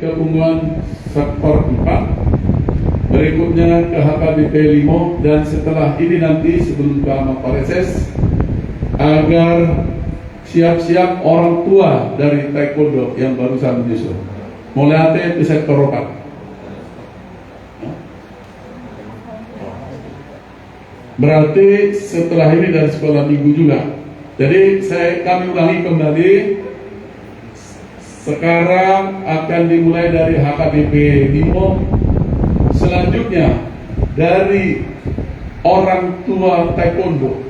Kepunguan Sektor 4, berikutnya ke HKBP Limo, dan setelah ini nanti sebelum ke Amapareses agar siap-siap orang tua dari taekwondo yang barusan menyusul. Mulai ke sektor 4. Berarti setelah ini dari sekolah minggu juga. Jadi kami ulangi kembali. Sekarang akan dimulai dari HKBP Limo. Selanjutnya dari orang tua taekwondo.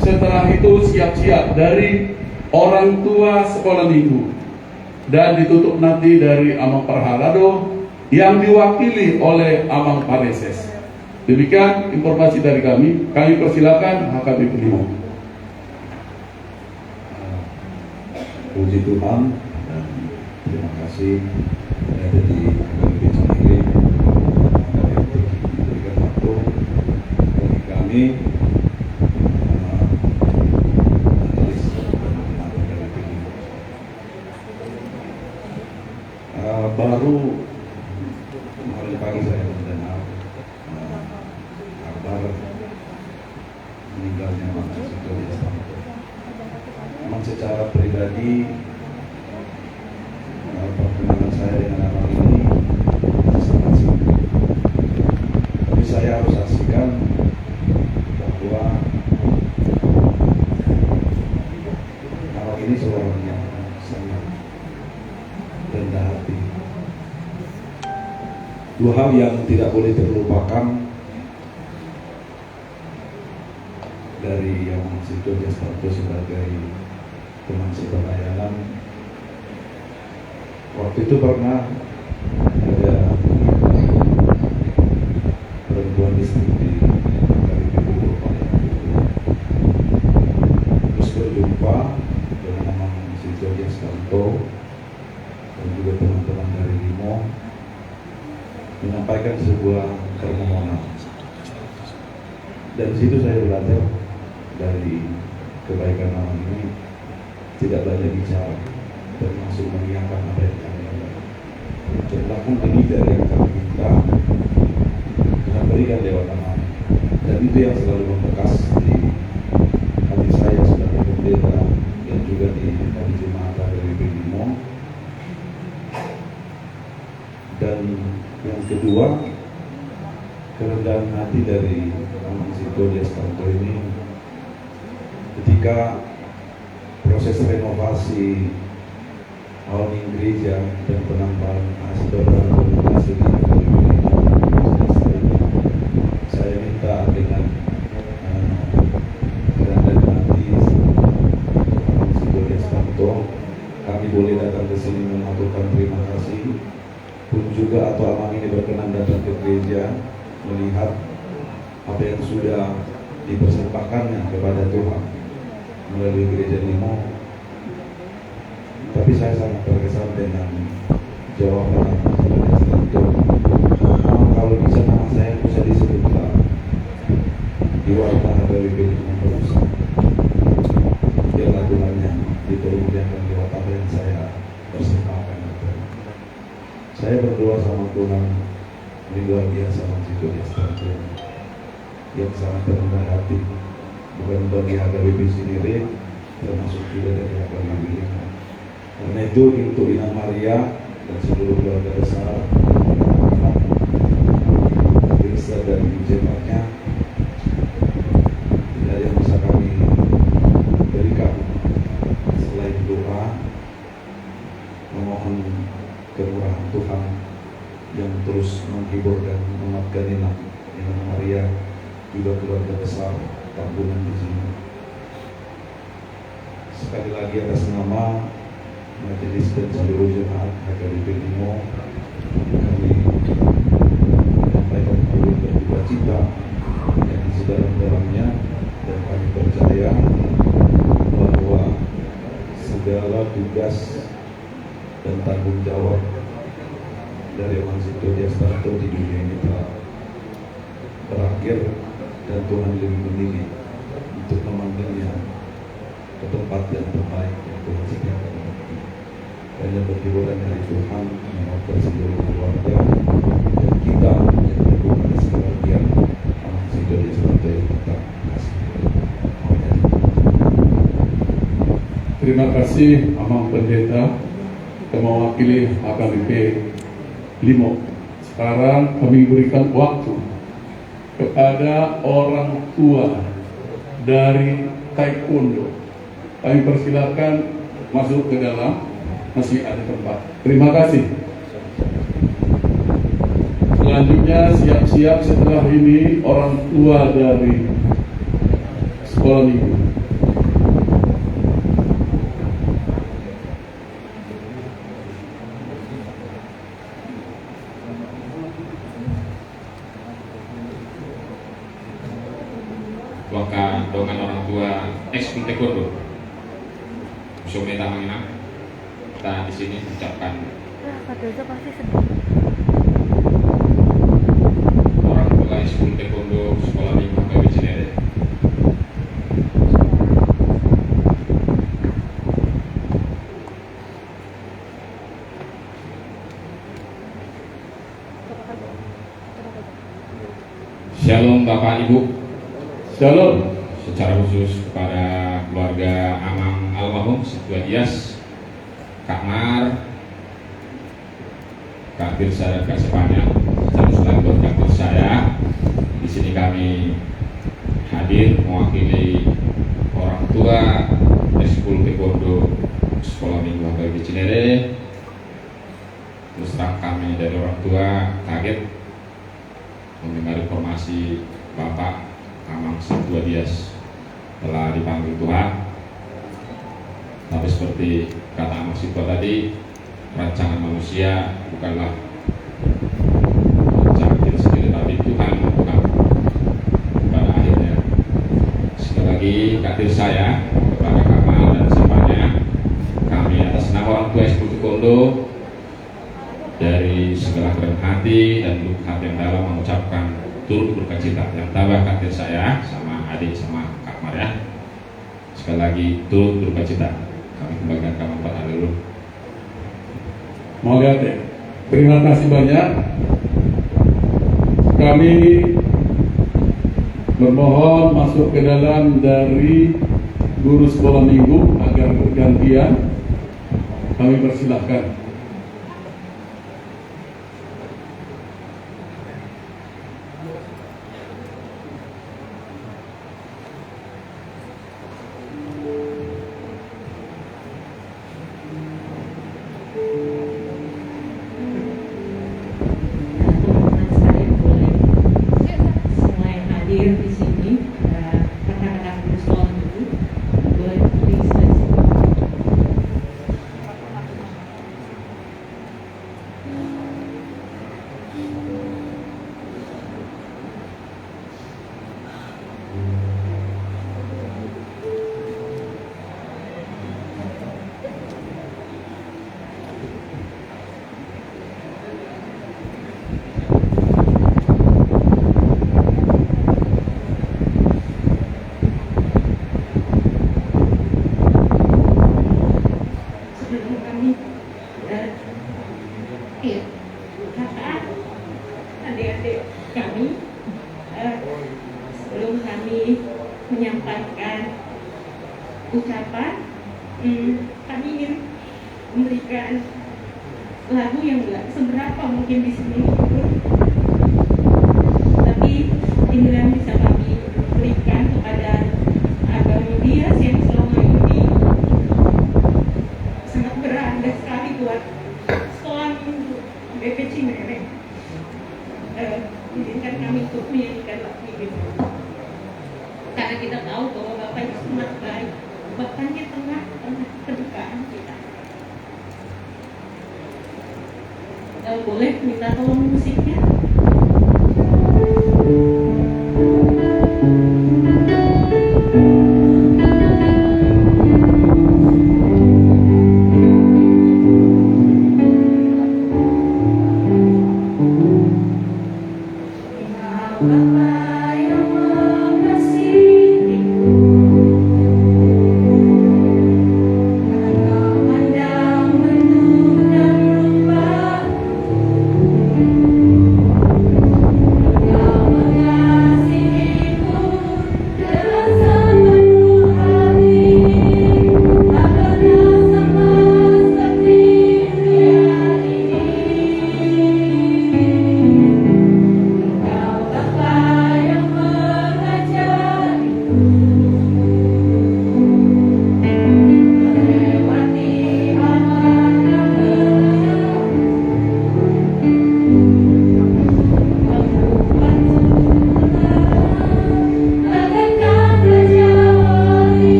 Setelah itu siap-siap dari orang tua sekolah minggu, dan ditutup nanti dari Amang Parhalado yang diwakili oleh Amang Pareses. Demikian informasi dari kami. Kami persilakan HKBP Limo. Puji Tuhan dan terima kasih jadi HKBP Cimahi memberikan waktu bagi kami baru kemarin pagi saya mendengar kabar meninggalnya Mas Sito Diastanto. Memang secara pribadi perkenalan saya dengan abang ini sangat singkat, tapi saya harus saksikan bahwa abang ini seorang yang sangat rendah hati. Dua hal yang tidak boleh terlupakan dari yang Sito Diastanto sebagai teman sebelayanan. Waktu itu pernah ada perempuan istri di KBP terus berjumpa dengan Amang Sito Diastanto dan juga teman-teman dari Limo, menyampaikan sebuah permohonan. Dan situ saya belajar dari kebaikan Amang ini, tidak banyak bicara, termasuk mengiyakan apa yang kami lakukan. Dan lakukan lebih dari yang kami minta, Tuhan berikan lewat Amang. Dan itu yang selalu membekas di hati saya sebagai pendeta dan juga di hati jemaat KBP Limo. Dan yang kedua, kerendahan hati dari Amang Sito Diastanto ini ketika proses renovasi awning gereja dan penambahan asbak komunikasi di saya minta dengan kerendahan hati Amang Sito Diastanto, kami boleh datang ke sini mengaturkan terima kasih, pun juga atau Amang ini berkenan datang ke gereja melihat apa yang sudah dipersembahkannya kepada Tuhan melalui gereja Limo. Tapi saya sangat terkesan dengan jawaban Diastanto. Kalau bisa nama saya bisa disebutkan di warta HKBP Limo terus, biarlah Tuhannya dipermuliakan lewat apa yang saya persembahkan. Saya berdoa sama Tuhan, ini luar biasa Mas Sito Diastanto yang sangat rendah hati, bukan bagi HKBP sendiri, termasuk juga dari HKBP Limo. Karena itu untuk Ina Maria dan seluruh keluarga besar, Risa dan jemaatnya, tidak ada yang bisa kami berikan selain doa, memohon kemurahan Tuhan yang terus menghibur dan menguatkan Ina Maria juga keluarga besar Tambunan di sini. Sekali lagi atas nama majelis dan seluruh jemaat HKBP Limo, kami menyampaikan turut berduka cita yang sedalam-dalamnya, dan kami percaya bahwa segala tugas dan tanggung jawab dari Amang Sito Diastanto di dunia ini telah berakhir, dan Tuhan lebih memilih untuk memanggilnya ke tempat yang terbaik yang Tuhan sediakan. Hanya berhiburan dari Tuhan, seluruh keluarga dan kita yang mendukung sebagian anak sudah sebagai kita kasih. Terima kasih Amang Pendeta yang mewakili HKBP Limo. Sekarang kami berikan waktu kepada orang tua dari Taekwondo. Kami persilakan masuk ke dalam, masih ada tempat. Terima kasih. Selanjutnya siap-siap setelah ini orang tua dari sekolah minggu. Waka dongan orang tua ekskul taekwondo. Sumai tamangina. Kita di sini ucapkan pasti sedih. orang tua ekskul taekwondo sekolah minggu KW Cinere. Shalom Bapak Ibu. Shalom. Secara khusus kepada keluarga Amang almarhum Setua Dias, Kak Mar, Kak Tirsa dan Kak Sepanya. Secara khusus buat Kak Tirsa ya. Di sini kami hadir mewakili orang tua Ekskul Taekwondo Sekolah Minggu HKBP Cinere. Terus terang kami dari orang tua kaget mendengar informasi Bapak Amang Setua Dias telah dipanggil Tuhan. Tapi seperti kata Amang Setua tadi, rancangan manusia bukanlah rancangan kita sendiri, tapi Tuhan Tuhan pada akhirnya. Sekali lagi kadir saya kepada Kamal dan semuanya, kami atas nama orang tua Ekskul Taekwondo dari segala kerendahan hati dan lubuk hati yang dalam mengucapkan turut berkacita yang tabah kadir saya sama adik sama Kak Mar ya. Sekali lagi turut berkacita. Kami kembalikan Kak Mar dulu. Mau lihat ya? Terima kasih banyak. Kami bermohon masuk ke dalam dari guru sekolah minggu agar bergantian. Kami persilahkan. Teman-teman sekalian boleh semua yang hadir di sini, rekan-rekan guru sekolah minggu, boleh berdiri sebelah sini. Sebelum kami kakak, adik-adik kami, sebelum kami menyampaikan ucapan, kami ingin memberikan lagu yang nggak seberapa mungkin di sini, tapi ini yang bisa kami berikan kepada Abang Dias yang selama ini sangat berharga sekali buat sekolah minggu BP Cinere. Izinkan kami untuk menyanyikan lagu ini karena kita tahu bahwa Bapak itu sangat baik, bahkan di tengah-tengah kedukaan kita. Boleh minta tolong musiknya? Bapak yang mengasihiku, Engkau pandang mendung dan lupaku.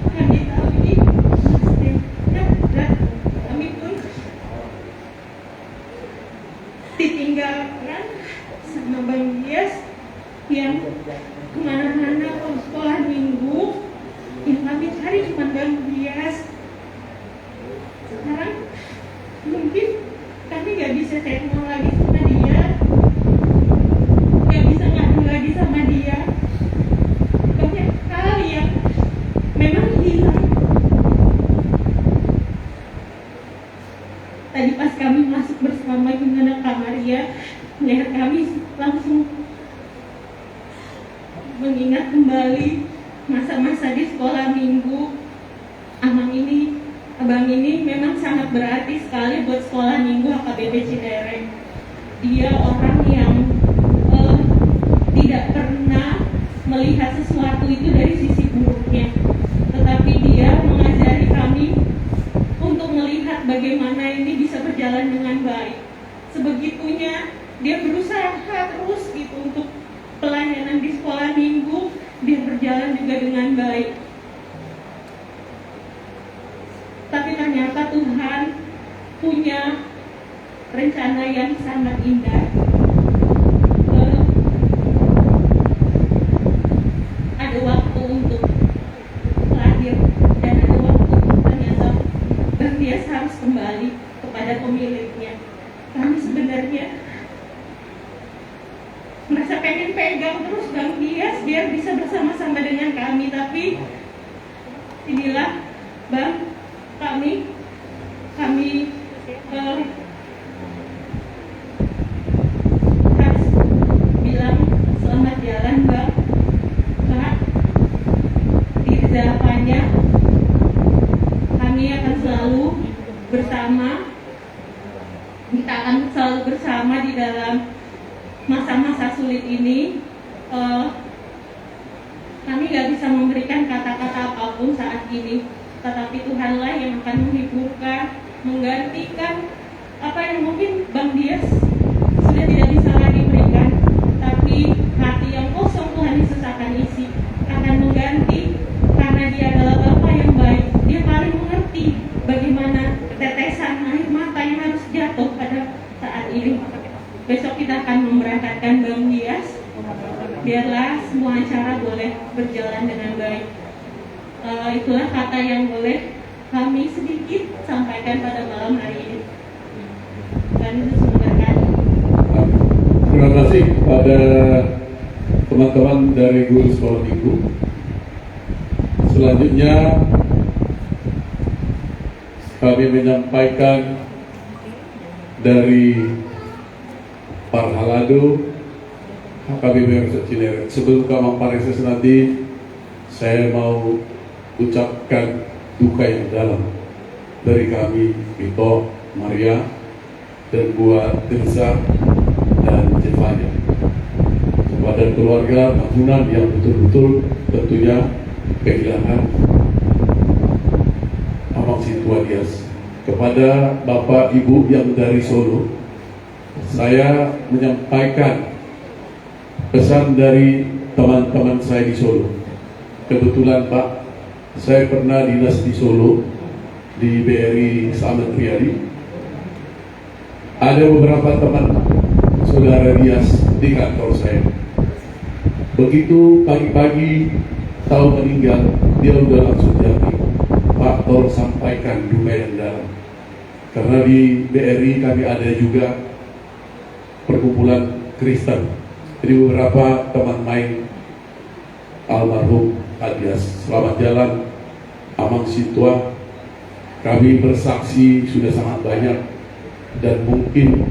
Kami tahu ini maksudnya berat. Kami pun ditinggalkan sama Bang Dias yang kemana-mana ke sekolah minggu. Yang kami cari cuma Bang Dias. Sekarang mungkin kami gak bisa ketemu lagi sama dia, gak bisa ngadu lagi sama dia. Banyak hal yang memang hilang. Tadi pas kami masuk bersama gimana Kak Maria, melihat kami langsung mengingat kembali masa-masa di sekolah minggu. Abang ini memang sangat berarti sekali buat sekolah minggu HKBP Cidereng. Dia orang yang tidak pernah melihat sesuatu itu dari sisi buruknya, tetapi dia mengajari kami untuk melihat bagaimana ini bisa berjalan dengan baik. Sebegitunya dia berusaha terus gitu untuk pelayanan di sekolah minggu, dia berjalan juga dengan baik. Tapi ternyata Tuhan punya rencana yang sangat indah. Ada waktu untuk lahir dan ada waktu ternyata Bang Dias harus kembali kepada pemiliknya. Kami sebenarnya merasa pengen pegang terus Bang Dias biar bisa bersama-sama dengan kami, tapi inilah Bang, kami harus bilang selamat jalan Bang. Kak Tirza Fanya, kami akan selalu bersama, kita akan selalu bersama di dalam masa-masa sulit ini. Kami gak bisa memberikan kata-kata apapun saat ini, tetapi Tuhanlah yang akan menghiburkan, menggantikan apa yang mungkin Bang Dias sudah tidak bisa lagi berikan. Tapi hati yang kosong Tuhan Yesus akan isi, akan mengganti, karena Dia adalah Bapa yang baik. Dia paling mengerti bagaimana tetesan air mata yang harus jatuh pada saat ini. Besok kita akan memberangkatkan Bang Dias. Biarlah semua acara boleh berjalan dengan baik. Itulah kata yang boleh kami sedikit sampaikan pada malam hari ini. Dan itu memberkati. Terima kasih pada teman-teman dari guru sekolah minggu. Selanjutnya kami menyampaikan dari Parhalado HKBP Cidereng. Sebelum Kamang Pareses nanti, saya mau ucapkan duka yang dalam dari kami, Vito, Maria, dan buat Tirza dan Jevanya, kepada keluarga tahunan yang betul-betul tentunya kehilangan Amang Situa Dias. Kepada Bapak Ibu yang dari Solo, saya menyampaikan pesan dari teman-teman saya di Solo. Kebetulan Pak, saya pernah dinas di Solo di BRI Slamet Riyadi. Ada beberapa teman saudara Dias di kantor saya. Begitu pagi-pagi tahu meninggal, dia udah langsung jadi, Pak, tolong sampaikan duka yang dalam. Karena di BRI kami ada juga perkumpulan Kristen. Jadi beberapa teman main almarhum Dias. Selamat jalan Amang Situa. Kami bersaksi sudah sangat banyak dan mungkin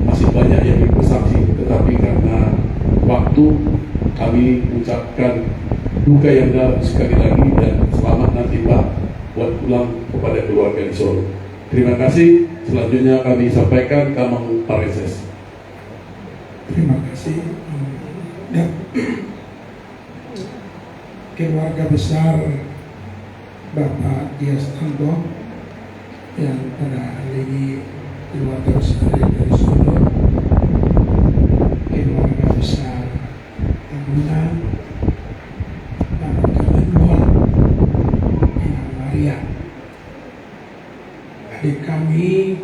masih banyak yang bersaksi, tetapi karena waktu kami ucapkan duka yang dalam sekali lagi dan selamat nanti Pak buat pulang kepada keluarga di Solo. Terima kasih. Selanjutnya kami sampaikan Kamang Pareses. Terima kasih. Dan keluarga besar Bapak Dias Anggo yang pada hari ini keluarga besar dari Solo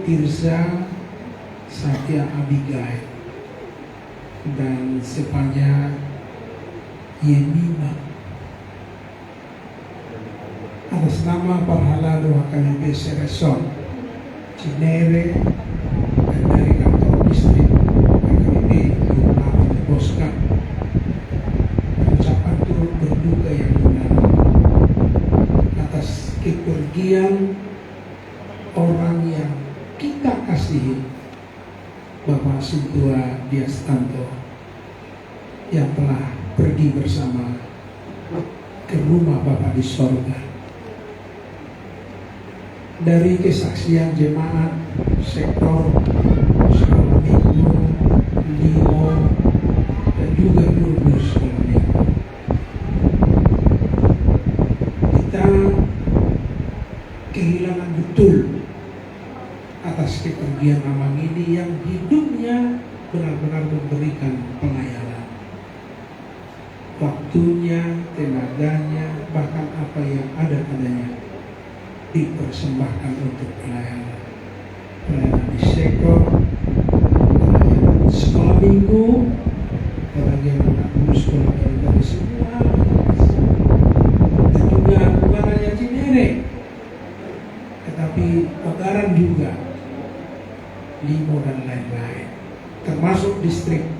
Tirza, Satya Abigail, dan Sepanya Yemima. Atas nama Parhalado HKBP Sereson, Cinere, dan dari kantor distrik HKBP Yunani Bosca, mengucapkan turut berduka yang mendalam atas kepergian orang yang kita kasihi, Bapak Sintua Diastanto, yang telah pergi bersama ke rumah Bapak di sorga. Dari kesaksian jemaat sektor sekolah minggu, Limo, dan juga guru-guru sekolah minggu, kita kehilangan betul atas kepergian Amang ini yang hidupnya benar-benar memberikan pelayanan. Waktunya, tenaganya, bahkan apa yang ada padanya dipersembahkan untuk pelayanan. Pelayanan di sektor, pelayanan di sekolah minggu, pelayanan anak guru sekolah minggu dari semua, dan juga bukan hanya Cinere, tetapi Pagaran juga, Limo dan lain-lain, termasuk distrik.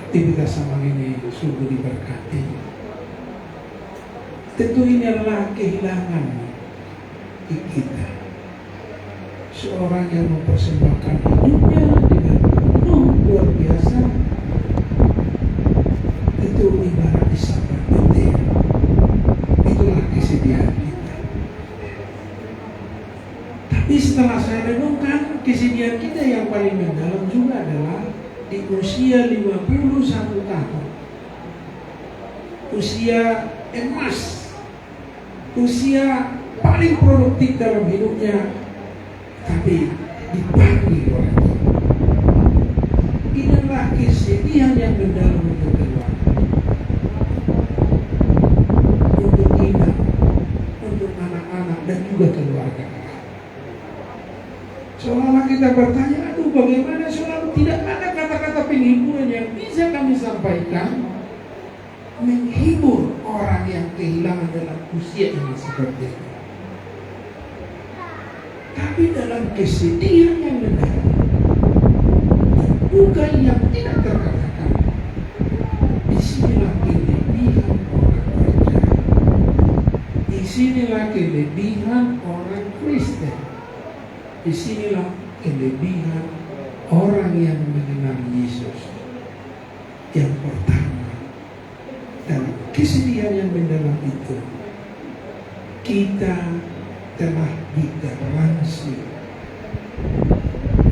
Aktivitas Amang ini sungguh diberkati. Tentu ini adalah kehilangan di kita. Seorang yang mempersembahkan hidupnya dengan penuh luar biasa, itu ibarat disambar petir. Itulah kesedihan kita. Tapi setelah saya renungkan, kesedihan kita yang paling mendalam juga adalah di usia 51 tahun, usia emas, usia paling produktif dalam hidupnya, tapi dipanggil oleh Tuhan. Inilah kesedihan yang mendalam untuk keluarga, untuk kita, untuk anak-anak dan juga keluarga. Seolah-olah kita bertanya, aduh bagaimana selalu tidak ada kata-kata penghiburan yang bisa kami sampaikan menghibur orang yang kehilangan dalam usia ini seperti ini. Tapi dalam kesedihan yang mendalam, duka yang tidak terkatakan, disinilah kelebihan orang percaya, disinilah kelebihan orang Kristen, disinilah kelebihan orang yang mengenal Yesus. Yang pertama, dalam kesedihan yang mendalam itu, kita telah digaransi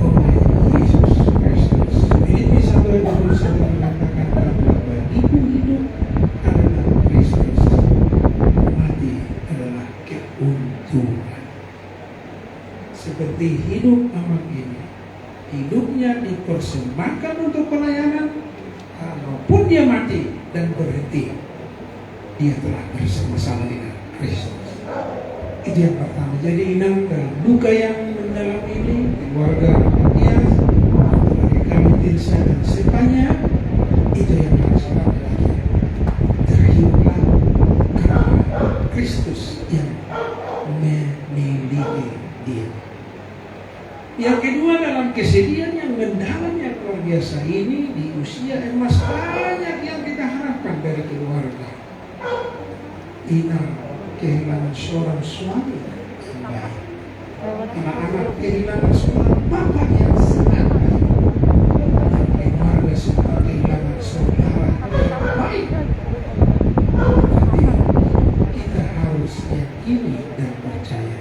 oleh Yesus Kristus. Filipi 1:21 mengatakan, karena bagiku hidup adalah Kristus, mati adalah keuntungan. Seperti hidup Amang ini, hidupnya dipersembahkan untuk pelayanan. Kalaupun dia mati dan berhenti, dia telah bersama-sama dengan Kristus. Itu yang pertama. Jadi inang dalam duka yang mendalam ini, keluarga Matias, keluarga kami Tirza dan Sepanya, itu yang harus kita pelajari. Terhiduplah karena Kristus yang memiliki dia. Yang kedua, dalam kesedihan yang mendalam yang luar biasa ini, di usia emas banyak yang kita harapkan dari keluarga. Inang kehilangan seorang suami yang baik, anak-anak kehilangan seorang bapak yang sangat baik, keluarga semua kehilangan saudara yang baik. Tapi kita harus yakini dan percaya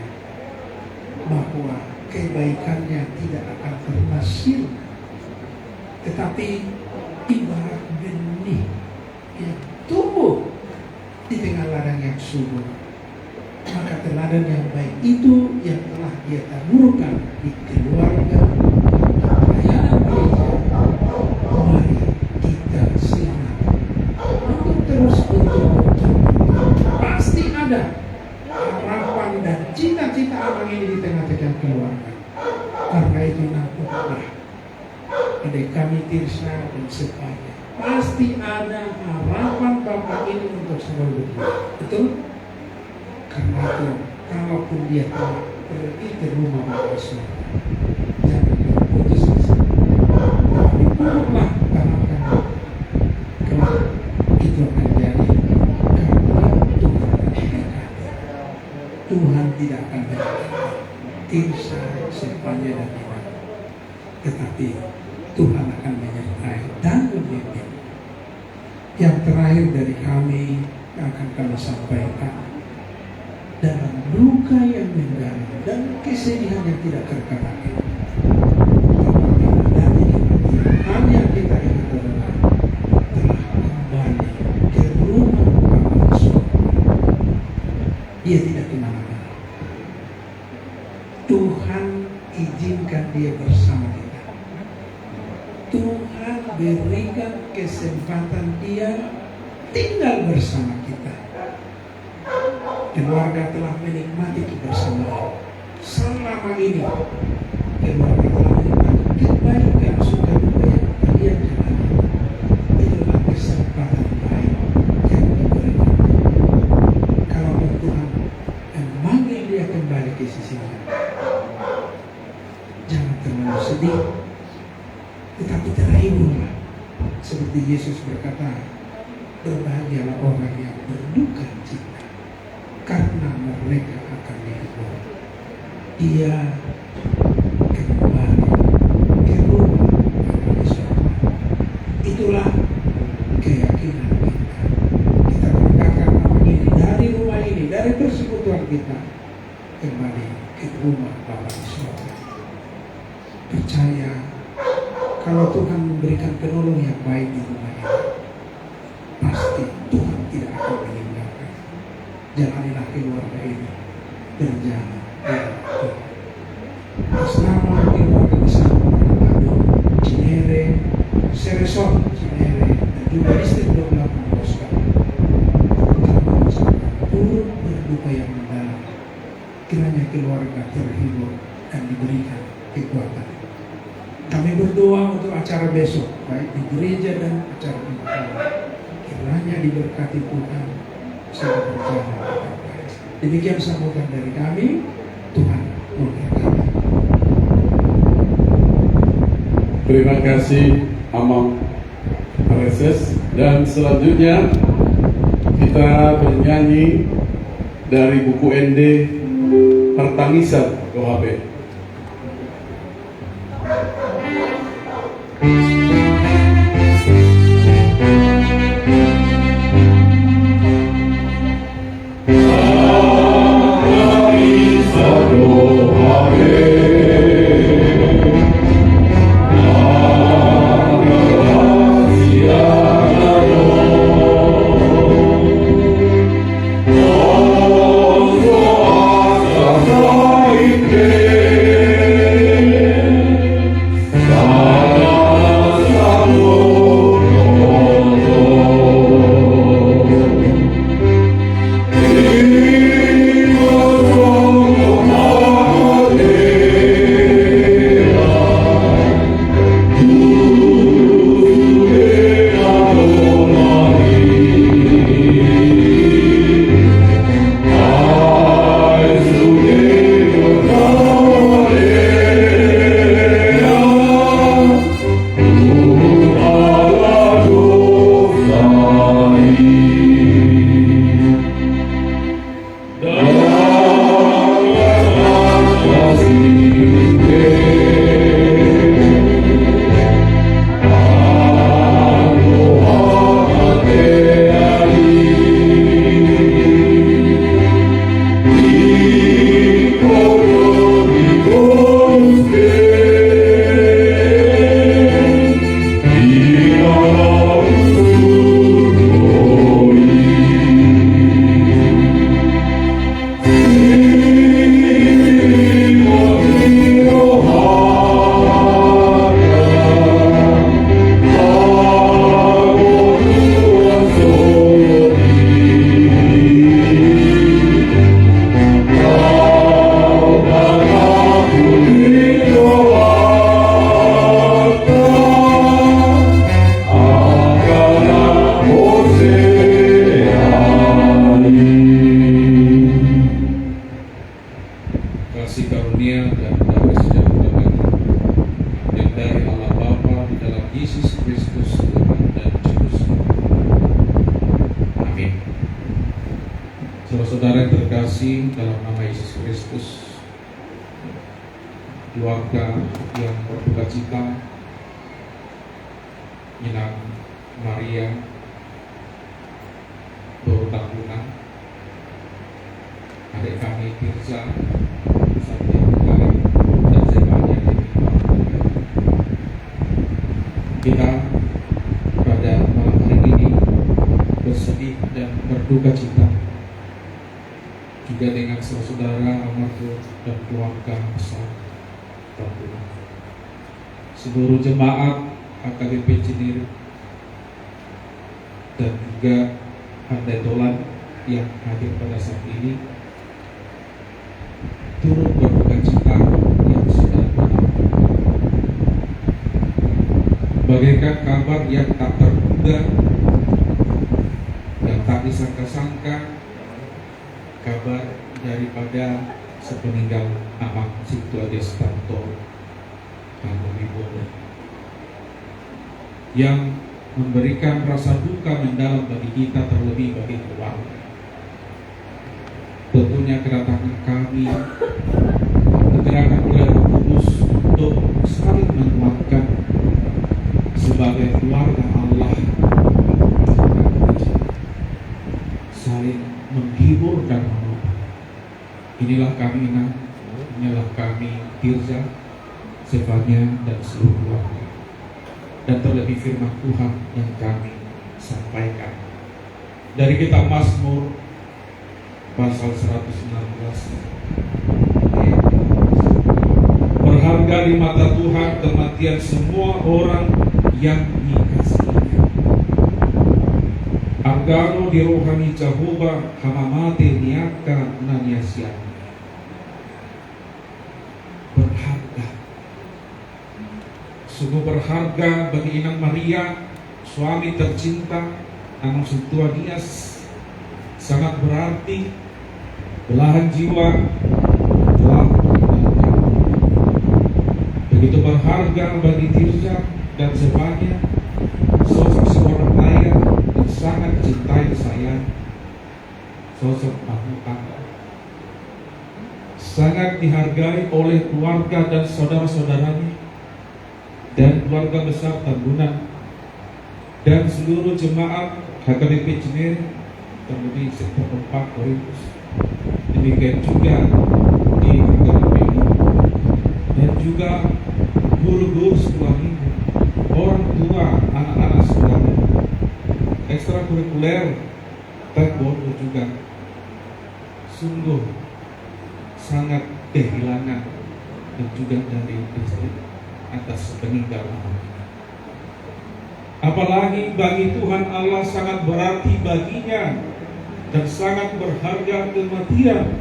bahwa kebaikannya tidak akan pernah sirna, tetapi ibarat benih yang tumbuh di tengah ladang yang subur. Maka teladan yang baik itu yang telah dia taburkan di keluarga dan pelayanan gereja. Mari kita semangat untuk terus mencoba. Pasti ada harapan dan cita-cita Amang ini di tengah-tengah keluarga. Karena adik kami Tirsa dan Sepanya. Pasti ada harapan Bapak ini untuk semua berdua. Betul? Karena itu, kalaupun dia telah pergi ke rumah Bapak Surga, jangan berputus asa. Tapi buruklah tanamkan kelak itu akan jadi karena Tuhan tidak akan berkata Tirsa, Sepanya dan Iwan, tetapi Tuhan akan menyertai dan membimbing. Yang terakhir dari kami yang akan kami sampaikan, dalam duka yang mendalam dan kesedihan yang tidak terkatakan, dari hal yang kita ingat adalah telah kembali ke rumah Bapa di surga. Dia tidak kemana-mana. Tuhan izinkan dia bersama kita. Tuhan berikan kesempatan dia tinggal bersama kita. Keluarga telah menikmati kebersamaan selama ini. Keluarga telah menikmati kebaikan, suka duka yang kalian jalani. Itulah kesempatan baik yang diberikan. Kalau Tuhan memanggil dia kembali ke sisinya, jangan terlalu sedih, tetapi terhiburlah. Seperti Yesus berkata, berbahagialah orang yang berduka cita, karena mereka akan dihibur. Dia kembali ke rumah Bapa di surga. Itulah keyakinan kita. Kita berkata ini dari rumah ini, dari persekutuan kita, kembali ke rumah Bapa di surga. Percaya kalau Tuhan memberikan penolong yang baik di rumah ini, pasti Tuhan tidak akan meninggalkan. Jalanilah keluarga ini berjalan dengan Tuhan. Bersama keluarga besar Manado, Cinere, Sereson, Cinere, dan juga distrik 28 Oscar. Kami mengucapkan turut berduka yang mendalam. Kiranya keluarga terhibur dan diberikan kekuatan. Kami berdoa untuk acara besok, baik di gereja dan acara di rumah. Kiranya diberkati Tuhan sehingga berjalan dengan baik. Demikian sambutan dari kami. Tuhan memberkati. Terima kasih Amang Reses. Dan selanjutnya kita bernyanyi dari buku ND Pertangisan OHB. Oh, Yesus Kristus Tuhan dan Juru Selamat. Amin. Saudara-saudara yang terkasih dalam nama Yesus Kristus, keluarga yang berduka cita, Inang Maria baru tahunan, adik kami Tirza, Satya Kali, dan semuanya kita pada malam hari ini bersedih dan berduka cita juga dengan saudara almarhum dan keluarga besar Papua, seluruh jemaat HKBP Cinere dan juga Handai Tolan yang hadir pada saat ini turut berduka cita yang sudah bagaikan kabar yang tak terduga, yang tak disangka-sangka, kabar daripada sepeninggal Amang Situa Destanto Wibowo yang memberikan rasa duka mendalam bagi kita, terlebih bagi keluarga. Tentunya kedatangan kami digerakkan oleh Roh Kudus untuk saling menguatkan sebagai keluarga Allah, saling menghibur dan menopang. Inilah kami Inang, inilah kami Tirza, Stefania dan seluruh keluarga. Dan terlebih firman Tuhan yang kami sampaikan dari kitab Mazmur pasal 119 ayat 12. Berharga di mata Tuhan kematian semua orang yang dikasihinya. Argano di rohani Jehovah hamamate niaka naniasiani. Berharga, sungguh berharga bagi Inang Maria, suami tercinta Amang Situa Dias. Sangat berarti belahan jiwa telah meninggalkan. Begitu berharga bagi Tirza dan Stefania, sosok seorang ayah yang sangat cintai sayang, sosok panutan, sangat dihargai oleh keluarga dan saudara-saudaranya dan keluarga besar Tambunan dan seluruh jemaat HKBP Cinere, terlebih sektor 4 Korintus. Demikian juga di HKBP dan juga guru-guru sekolah minggu, orang tua, anak-anak saudara, ekstrakurikuler, taekwondo juga. Sungguh sangat kehilangan dan juga dari istri atas peninggalan Amang. Apalagi bagi Tuhan Allah sangat berarti baginya dan sangat berharga kematian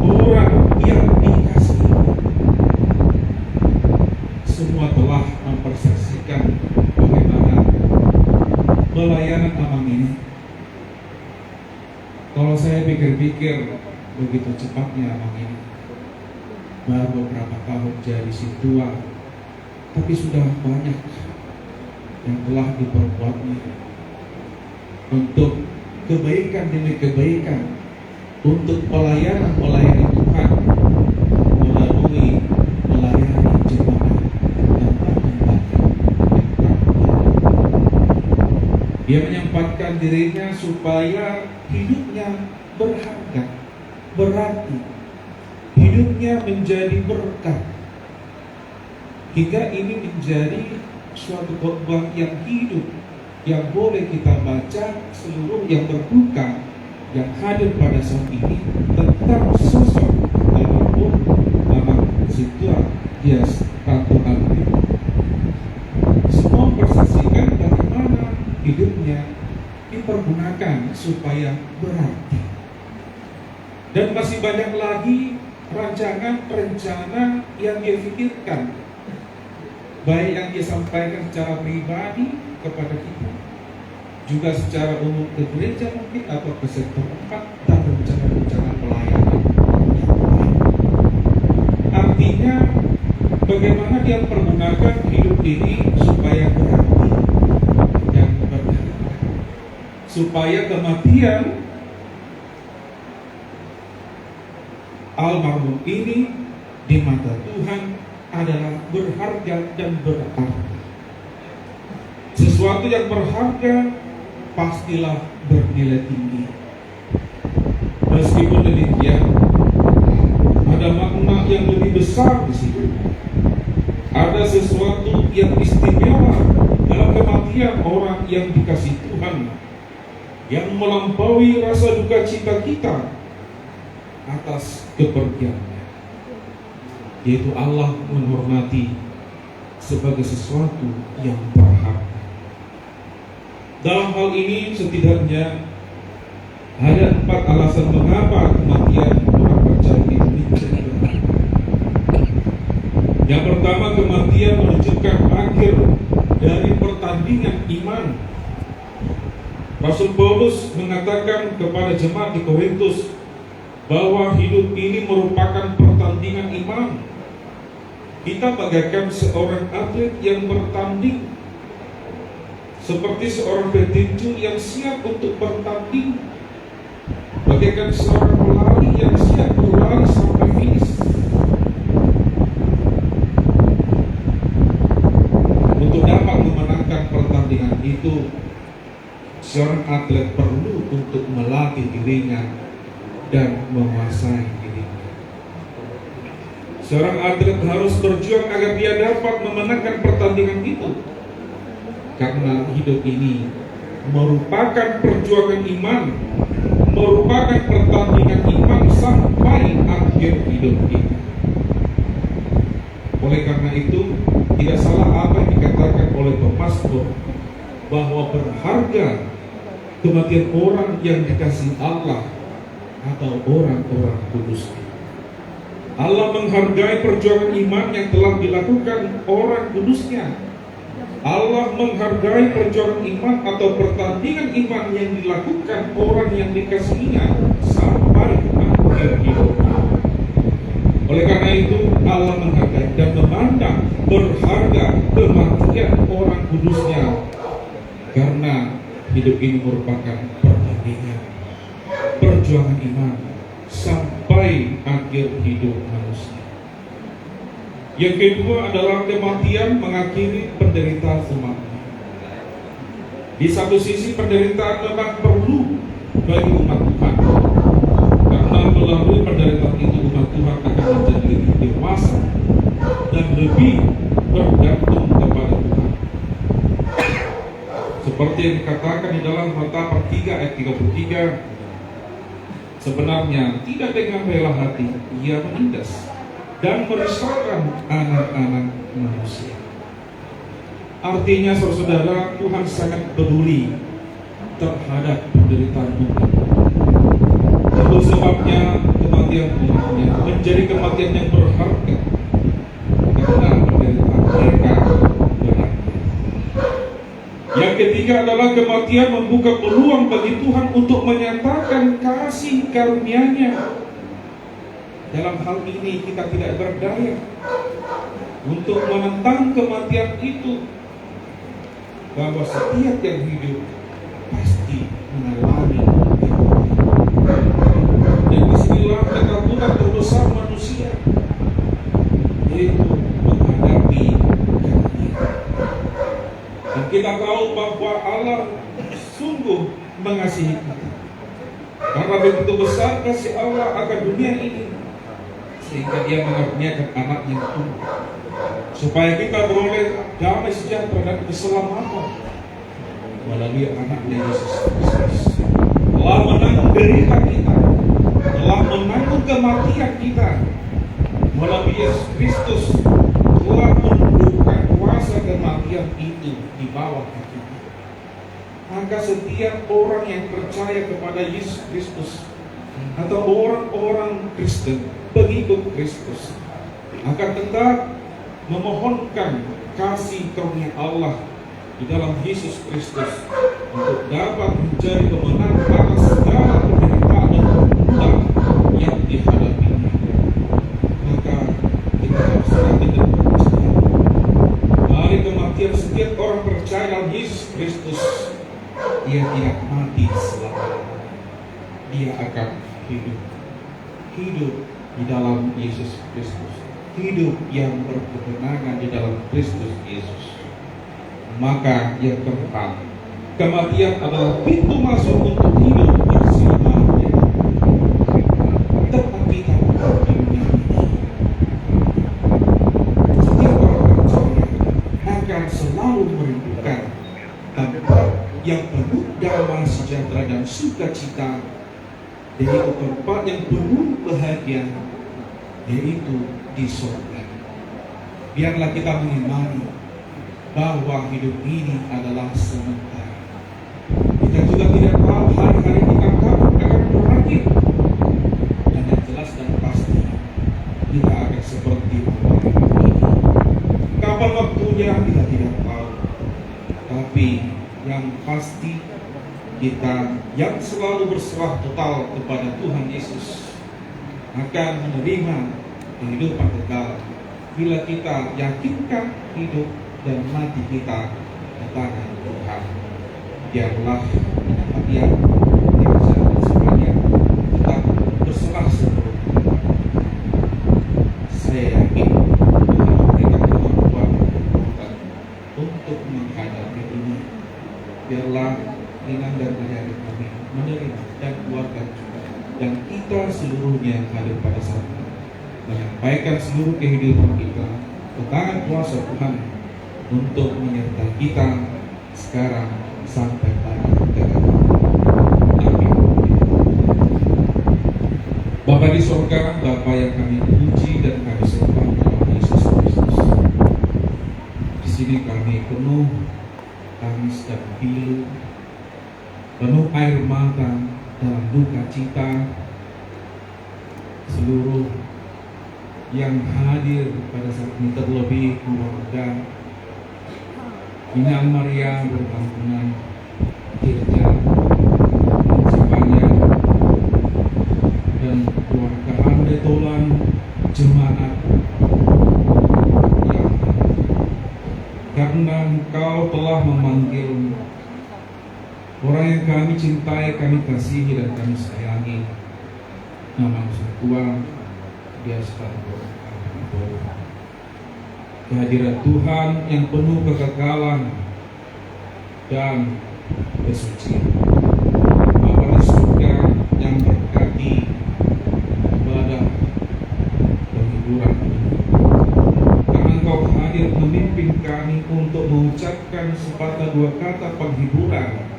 orang yang dikasihi. Semua telah mempersaksikan bagaimana pelayanan Amang ini. Kalau saya pikir-pikir, begitu cepatnya Amang ini, baru beberapa tahun jadi Situa, tapi sudah banyak yang telah diperbuatnya untuk kebaikan demi kebaikan, untuk pelayanan Tuhan melalui pelayanan jemaat dan lembaga. Dia menyempatkan dirinya supaya hidupnya berharga, berarti hidupnya menjadi berkat, hingga ini menjadi suatu khotbah yang hidup yang boleh kita baca seluruh yang berduka yang hadir pada saat ini tentang sosok almarhum Amang Situa Dias Tantowi Wibowo. Semua mempersaksikan bagaimana hidupnya dipergunakan supaya berarti, dan masih banyak lagi rencana yang dia pikirkan, baik yang dia sampaikan secara pribadi kepada kita, juga secara umum ke gereja mungkin atau ke sektor 4, dan rencana-rencana pelayanan yang lain. Artinya bagaimana dia pergunakan hidup ini supaya berarti dan berharga, supaya kematian almarhum ini di mata Tuhan adalah berharga dan berarti. Sesuatu yang berharga pastilah bernilai tinggi. Meskipun demikian, ada makna yang lebih besar di situ. Ada sesuatu yang istimewa dalam kematian orang yang dikasih Tuhan, yang melampaui rasa duka cita kita atas kepergiannya, yaitu Allah menghormati sebagai sesuatu yang berharga. Dalam hal ini setidaknya ada 4 alasan mengapa kematian orang percaya itu menjadi berharga. Yang pertama, kematian menunjukkan akhir dari pertandingan iman. Rasul Paulus mengatakan kepada jemaat di Korintus bahwa hidup ini merupakan pertandingan iman. Kita bagaikan seorang atlet yang bertanding, seperti seorang petinju yang siap untuk bertanding, bagaikan seorang pelari yang siap berlari sampai finish. Untuk dapat memenangkan pertandingan itu, seorang atlet perlu untuk melatih dirinya dan menguasai dirinya. Seorang atlet harus berjuang agar dia dapat memenangkan pertandingan itu. Karena hidup ini merupakan perjuangan iman, merupakan pertandingan iman sampai akhir hidup kita. Oleh karena itu, tidak salah apa yang dikatakan oleh pemazmur bahwa berharga kematian orang yang dikasihi Allah atau orang-orang kudus. Allah menghargai perjuangan iman yang telah dilakukan orang kudusnya. Allah menghargai perjuangan iman atau pertandingan iman yang dilakukan orang yang dikasihinya sampai akhir hidup. Oleh karena itu, Allah menghargai dan memandang berharga kematian orang kudusnya, karena hidup ini merupakan pertandingan perjuangan iman sampai akhir hidup manusia. Yang kedua adalah kematian mengakhiri penderitaan umatnya. Di satu sisi penderitaan memang perlu bagi umat Tuhan, karena melalui penderitaan itu umat Tuhan akan menjadi lebih dewasa dan lebih bergantung kepada Tuhan. Seperti yang dikatakan di dalam Mata 3 ayat 33, sebenarnya tidak dengan rela hati ia menindas dan meresahkan anak-anak manusia. Artinya, saudara, Tuhan sangat peduli terhadap penderitaan umat. Itu sebabnya kematian umatnya menjadi kematian yang berharga, karena penderitaan mereka berharga. Yang ketiga adalah kematian membuka peluang bagi Tuhan untuk menyatakan kasih karunia-Nya. Dalam hal ini kita tidak berdaya untuk menentang kematian itu, bahwa setiap yang hidup pasti mengalami kematian. Dan disinilah ketakutan terbesar manusia, yaitu menghadapi kematian. Dan kita tahu bahwa Allah sungguh mengasihi kita, karena begitu besar kasih Allah akan dunia ini, sehingga Dia mengaruniakan anak yang tunggal, supaya kita beroleh damai sejahtera dan keselamatan melalui anaknya Yesus Kristus. Telah menanggung derita kita, telah menanggung kematian kita melalui Yesus Kristus, telah menundukkan kuasa kematian itu di bawah kaki kita. Maka setiap orang yang percaya kepada Yesus Kristus atau orang-orang Kristen, pengikut Kristus, akan tetap memohonkan kasih karunia Allah di dalam Yesus Kristus untuk dapat menjadi pemenang atas segala penderitaan dan keburukan yang dihadapinya. Maka kita harus serahkan dan orang percaya dalam Yesus Kristus, dia tidak mati selama-lamanya. Dia akan hidup di dalam Yesus Kristus, hidup yang berkemenangan di dalam Kristus Yesus. Maka yang keempat, kematian adalah pintu masuk untuk hidup bersama-nya. Tempat kita di dunia ini, setiap orang percaya akan selalu merindukan tempat yang penuh damai sejahtera dan sukacita, yaitu tempat yang penuh bahagia, yaitu di surga. Biarlah kita mengimani bahwa hidup ini adalah sementara. Kita juga tidak tahu hari-hari kita kapan akan berakhir, dan yang jelas dan pasti kita akan seperti orang ini. Kapan waktunya kita tidak tahu, tapi yang pasti kita yang selalu berserah total kepada Tuhan Yesus akan menerima kehidupan kekal bila kita yakinkan hidup dan mati kita di tangan Tuhan. Biarlah kematian tidak semuanya tetap berserah sepenuhnya. Saya yakin Tuhan memberikan kemampuan untuk menghadapi ini. Biarlah Inang dan adik kami menerima dan keluarga juga, dan kita seluruhnya hadir pada saat ini menyampaikan seluruh kehidupan kita ke tangan kuasa Tuhan untuk menyertai kita sekarang sampai pada kedatangan. Amin. Bapa di surga, Bapa yang kami puji dan kami sembah dalam Yesus Kristus. Di sini kami penuh tangis dan pilu, penuh air mata dalam duka cita. Seluruh yang hadir pada saat ini, terlebih keluarga Inang Maria berkampungan, Tirja, Cipanya, dan keluarga Andre Tolan, jemaat yang karena Engkau telah memanggil orang yang kami cintai, kami kasihi, dan kami sayangi. Nama Tuhan dia selalu kehadiran Tuhan yang penuh kekekalan dan kesucian. Bapa di surga yang berkati ibadah penghiburan ini, karena Engkau hadir memimpin kami untuk mengucapkan sepatah dua kata penghiburan,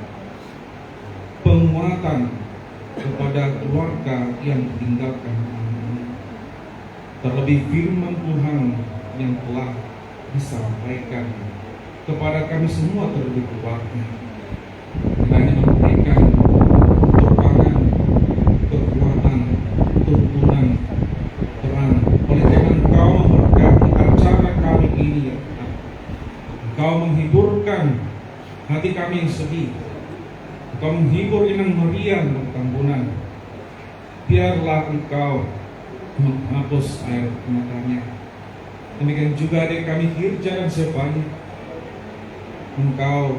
penguatan kepada keluarga yang ditinggalkan ini. Terlebih firman Tuhan yang telah disampaikan kepada kami semua terlebih keluarga, kiranya memberikan dorongan, kekuatan, tuntunan, terang. Oleh karena Engkau memberkati acara kami ini, ya Tuhan. Engkau menghiburkan hati kami yang sedih. Engkau menghibur Inang Maria berkampungan. Biarlah Engkau menghapus air matanya. Demikian juga adik kami Tirja dan Sepanya. Engkau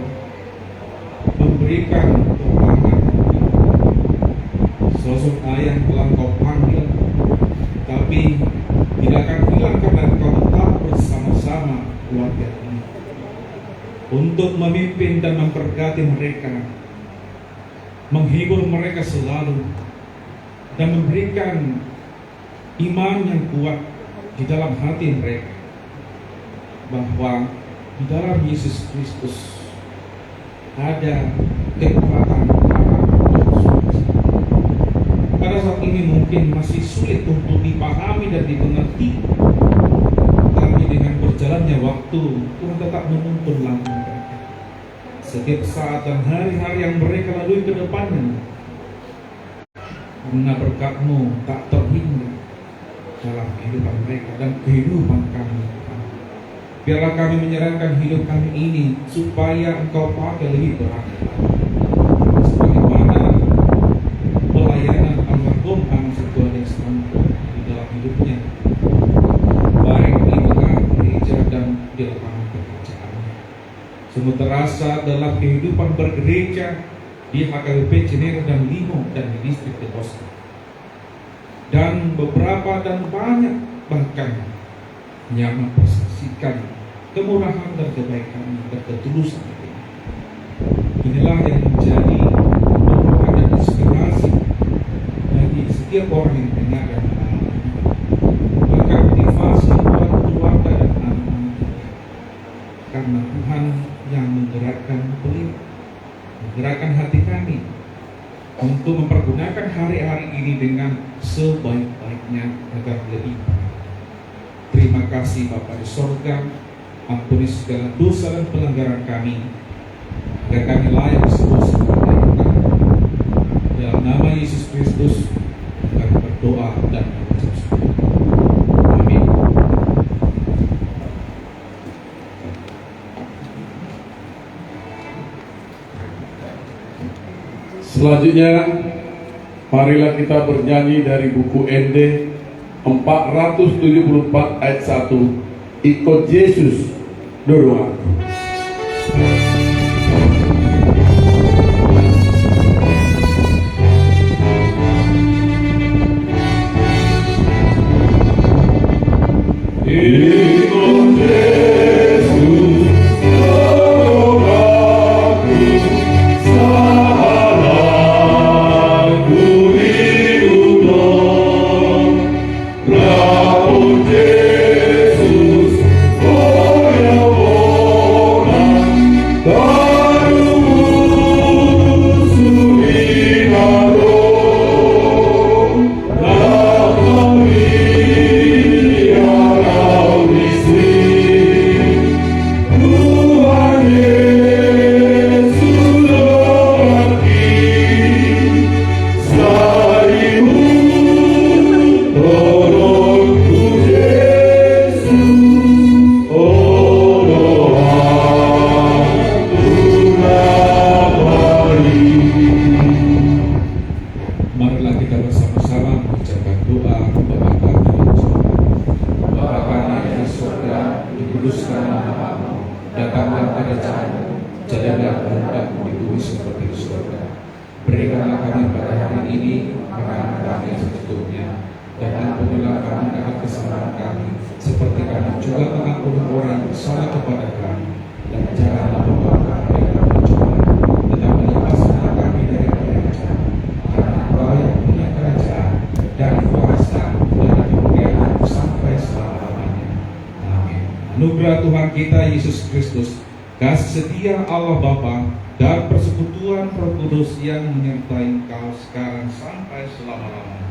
memberikan dorongan, sosok ayah yang telah Engkau panggil, tapi tidak akan hilang karena Engkau tetap bersama-sama keluarga ini untuk memimpin dan memberkati mereka, menghibur mereka selalu, dan memberikan iman yang kuat di dalam hati mereka bahwa di dalam Yesus Kristus ada kekuatan Allah yang suci. Pada saat ini mungkin masih sulit untuk dipahami dan dimengerti, tapi dengan berjalannya waktu Tuhan tetap menuntun langkah mereka. Setiap saat dan hari-hari yang mereka lalui ke depannya, karena berkat-Mu tak terhingga dalam kehidupan mereka dan kehidupan kami. Biarlah kami menyerahkan hidup kami ini supaya Engkau pakai lebih berarti, sebagaimana pelayanan almarhum Ang Setua Destrampo di dalam hidupnya, baik di tengah gereja dan di lapangan pekerjaannya. sungguh terasa dalam kehidupan bergereja di HKBP Cinere dan Limo dan di distrik Teposka. Dan beberapa dan banyak bahkan yang mempersaksikan kemurahan dan kebaikan dan ketulusan itu. Inilah yang menjadi dorongan dan inspirasi bagi setiap orang yang dengar dan mengalami. Maka motivasi buat keluarga dan anak-anak kita. Karena Tuhan yang menggerakkan beliau, menggerakkan hati kami untuk mempergunakan hari-hari ini dengan sebaik-baiknya agar lebih baik. Terima kasih Bapa di sorga, ampuni segala dosa dan pelanggaran kami, agar kami layak disebut sebagai anak. Dalam nama Yesus Kristus kami berdoa dan mengucap syukur. Amin. Selanjutnya, marilah kita bernyanyi dari buku ND 474 ayat 1, ikut Yesus dorongan. Ikut Yesus doronganku, sahabatku hidup, Raut Yesus koyawonan, baru musuhi harum, Rahmani arau istri, Tuhan Yesus lelaki, sarimu tolongku Yesus, Marilah kita bersama-sama mengucapkan doa kepada kami yang surga. Bapa kami yang di surga, dikuduskan namamu, datanglah kerajaanmu, jadilah kehendakmu di bumi seperti di surga. Berikanlah kami pada hari ini makanan kami yang secukupnya, dan ampunilah kami akan kesalahan kami, seperti kami juga mengampuni orang yang bersalah kepada kami, dan janganlah membawa kami dalam pencobaan, tetapi lepaskanlah kami dari yang jahat. Karena Engkau yang punya kerajaan dan kuasa dan kemuliaan sampai selama-lamanya. Amin. Anugerah Tuhan kita Yesus Kristus, kasih setia Allah Bapa, dan persekutuan Roh Kudus yang menyertai engkau sekarang sampai selama-lamanya.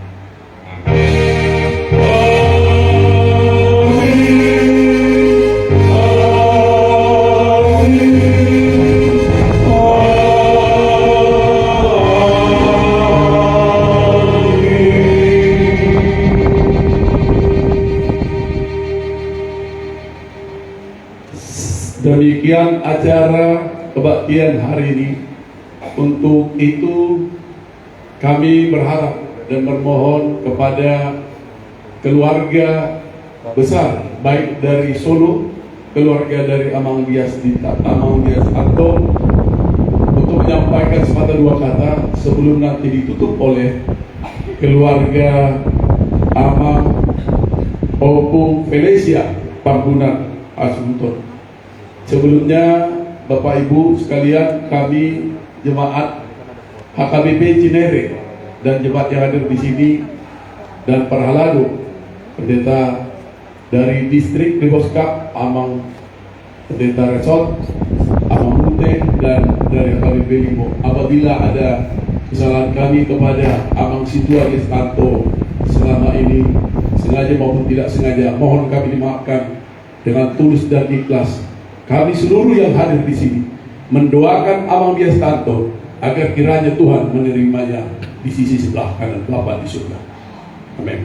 Demikian acara kebaktian hari ini. Untuk itu kami berharap dan bermohon kepada keluarga besar, baik dari Solo, keluarga dari Amang Dias Anto, untuk menyampaikan sepatah dua kata sebelum nanti ditutup oleh keluarga Amang Opung Felicia Pambunan Asuntor. Sebelumnya, Bapak Ibu sekalian, kami jemaat HKBP Cinere dan jemaat yang hadir di sini dan para halagu, pendeta dari distrik Teposka, Amang Pendeta Resort, Amang Mute, dan dari HKBP Limo. Apabila ada kesalahan kami kepada Amang Situa Gestanto selama ini, sengaja maupun tidak sengaja, mohon kami dimaafkan dengan tulus dan ikhlas. Kami seluruh yang hadir di sini mendoakan Amang Gestanto agar kiranya Tuhan menerimanya di sisi sebelah kanan Bapa di surga. Amin.